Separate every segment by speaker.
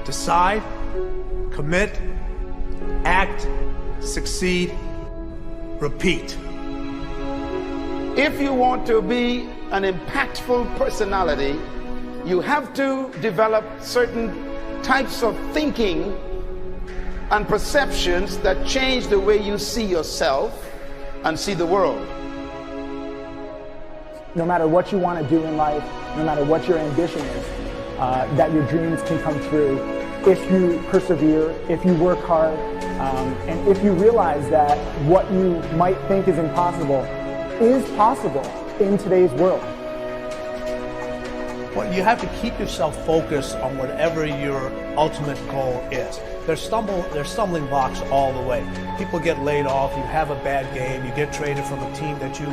Speaker 1: Decide, commit, act, succeed, repeat.
Speaker 2: If you want to be an impactful personality, you have to develop certain types of thinking and perceptions that change the way you see yourself and see the world.
Speaker 3: No matter what you want to do in life, no matter what your ambition is, that your dreams can come true if you persevere, if you work hard, and if you realize that what you might think is impossible is possible in today's world.
Speaker 1: Well, you have to keep yourself focused on whatever your ultimate goal is. There's stumbling blocks all the way. People get laid off, you have a bad game, you get traded from a team that you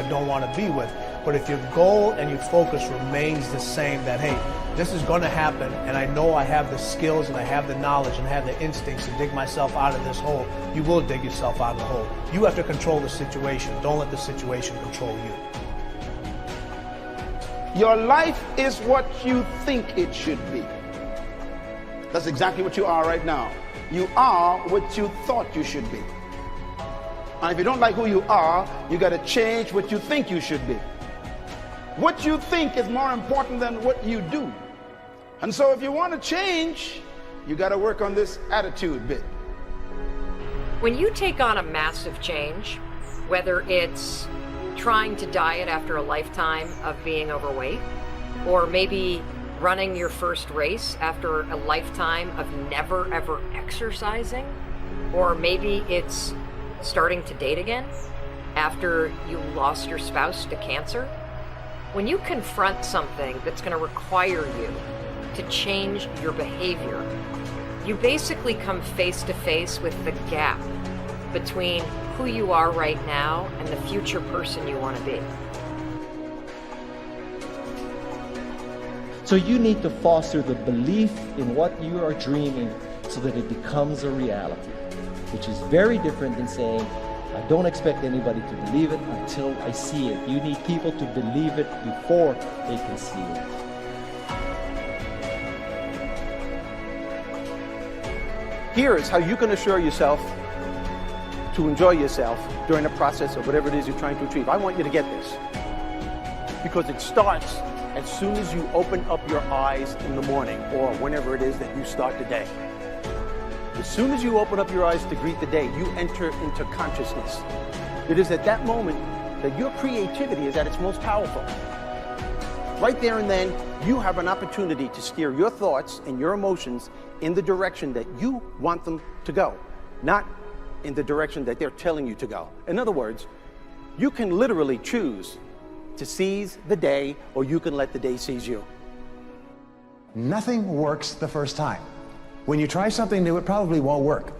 Speaker 1: don't want to be with. But if your goal and your focus remains the same, that, hey, this is going to happen, and I know I have the skills and I have the knowledge and I have the instincts to dig myself out of this hole, you will dig yourself out of the hole. You have to control the situation. Don't let the situation control you.
Speaker 2: Your life is what you think it should be. That's exactly what you are right now. You are what you thought you should be. And if you don't like who you are, you got to change what you think you should be. What you think is more important than what you do. And so if you want to change, you got to work on this attitude bit.
Speaker 4: When you take on a massive change, whether it's trying to diet after a lifetime of being overweight, or maybe running your first race after a lifetime of never ever exercising, or maybe it's starting to date again after you lost your spouse to cancer, when you confront something that's going to require you to change your behavior, you basically come face to face with the gap between who you are right now and the future person you want to be.
Speaker 5: So you need to foster the belief in what you are dreaming so that it becomes a reality, which is very different than saying, I don't expect anybody to believe it until I see it. You need people to believe it before they can see it.
Speaker 6: Here is how you can assure yourself to enjoy yourself during the process of whatever it is you're trying to achieve. I want you to get this, because it starts as soon as you open up your eyes in the morning, or whenever it is that you start the day. As soon as you open up your eyes to greet the day, you enter into consciousness. It is at that moment that your creativity is at its most powerful. Right there and then, you have an opportunity to steer your thoughts and your emotions in the direction that you want them to go, not in the direction that they're telling you to go. In other words, you can literally choose to seize the day, or you can let the day seize you.
Speaker 7: Nothing works the first time. When you try something new, it probably won't work.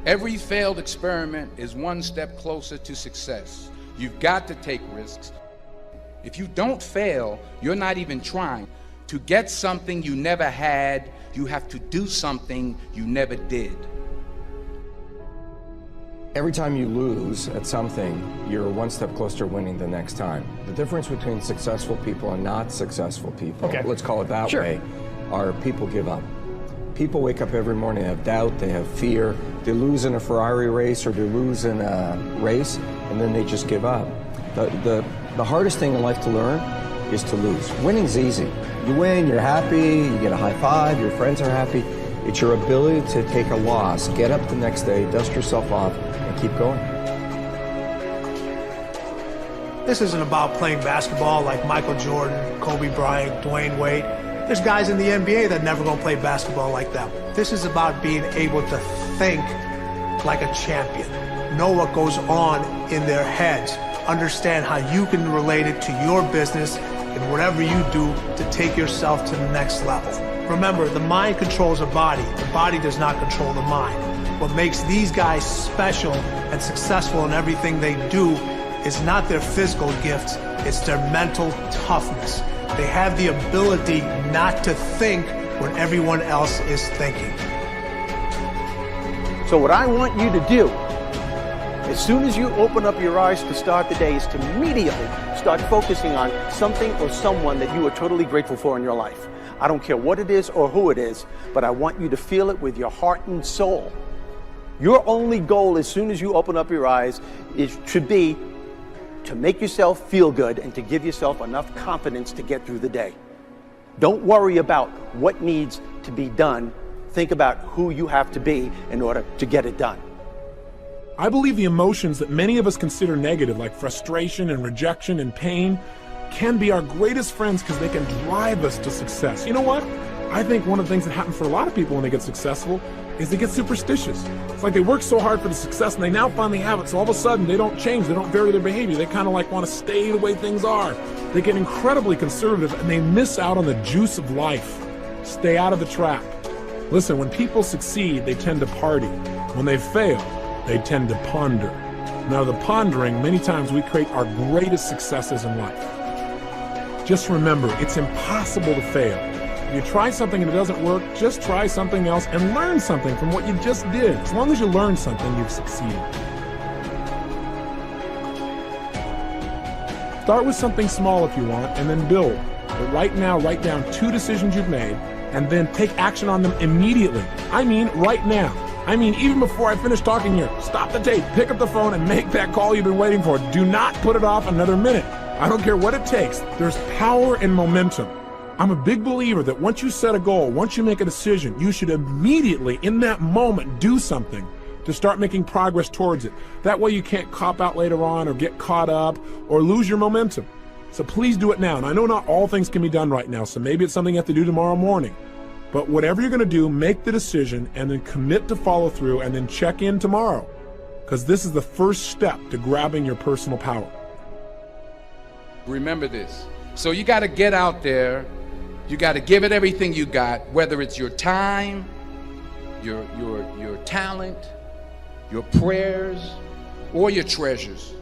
Speaker 8: Every failed experiment is one step closer to success. You've got to take risks. If you don't fail, you're not even trying. To get something you never had, you have to do something you never did.
Speaker 9: Every time you lose at something, you're one step closer to winning the next time. The difference between successful people and not successful people, let's call it that way, are people give up. People wake up every morning, they have doubt, they have fear, they lose in a Ferrari race or they lose in a race, and then they just give up. The hardest thing in life to learn is to lose. Winning's easy. You win, you're happy, you get a high five, your friends are happy. It's your ability to take a loss, get up the next day, dust yourself off, and keep going.
Speaker 1: This isn't about playing basketball like Michael Jordan, Kobe Bryant, Dwayne Wade. There's guys in the NBA that never gonna play basketball like them. This is about being able to think like a champion, know what goes on in their heads, understand how you can relate it to your business and whatever you do to take yourself to the next level. Remember, the mind controls the body does not control the mind. What makes these guys special and successful in everything they do is not their physical gifts, it's their mental toughness. They have the ability not to think when everyone else is thinking.
Speaker 6: So what I want you to do As soon as you open up your eyes to start the day, is to immediately start focusing on something or someone that you are totally grateful for in your life. I don't care what it is or who it is, but I want you to feel it with your heart and soul. Your only goal as soon as you open up your eyes should be to make yourself feel good and to give yourself enough confidence to get through the day. Don't worry about what needs to be done. Think about who you have to be in order to get it done.
Speaker 10: I believe the emotions that many of us consider negative, like frustration and rejection and pain, can be our greatest friends because they can drive us to success. You know what? I think one of the things that happens for a lot of people when they get successful is they get superstitious. It's like they work so hard for the success and they now finally have it, so all of a sudden they don't change, they don't vary their behavior, they kind of like want to stay the way things are. They get incredibly conservative and they miss out on the juice of life. Stay out of the trap. Listen, when people succeed, they tend to party. When they fail, they tend to ponder. Now, the pondering, many times we create our greatest successes in life. Just remember, it's impossible to fail. If you try something and it doesn't work, just try something else and learn something from what you just did. As long as you learn something, you've succeeded. Start with something small if you want, and then build. But right now, write down 2 decisions you've made, and then take action on them immediately. I mean, right now. I mean, even before I finish talking here, stop the tape, pick up the phone, and make that call you've been waiting for. Do not put it off another minute. I don't care what it takes. There's power in momentum. I'm a big believer that once you set a goal, once you make a decision, you should immediately, in that moment, do something to start making progress towards it. That way you can't cop out later on or get caught up or lose your momentum. So please do it now. And I know not all things can be done right now, so maybe it's something you have to do tomorrow morning. But whatever you're going to do, make the decision and then commit to follow through and then check in tomorrow. Because this is the first step to grabbing your personal power.
Speaker 8: Remember this. So you got to get out there. You got to give it everything you got, whether it's your time, your talent, your prayers, or your treasures.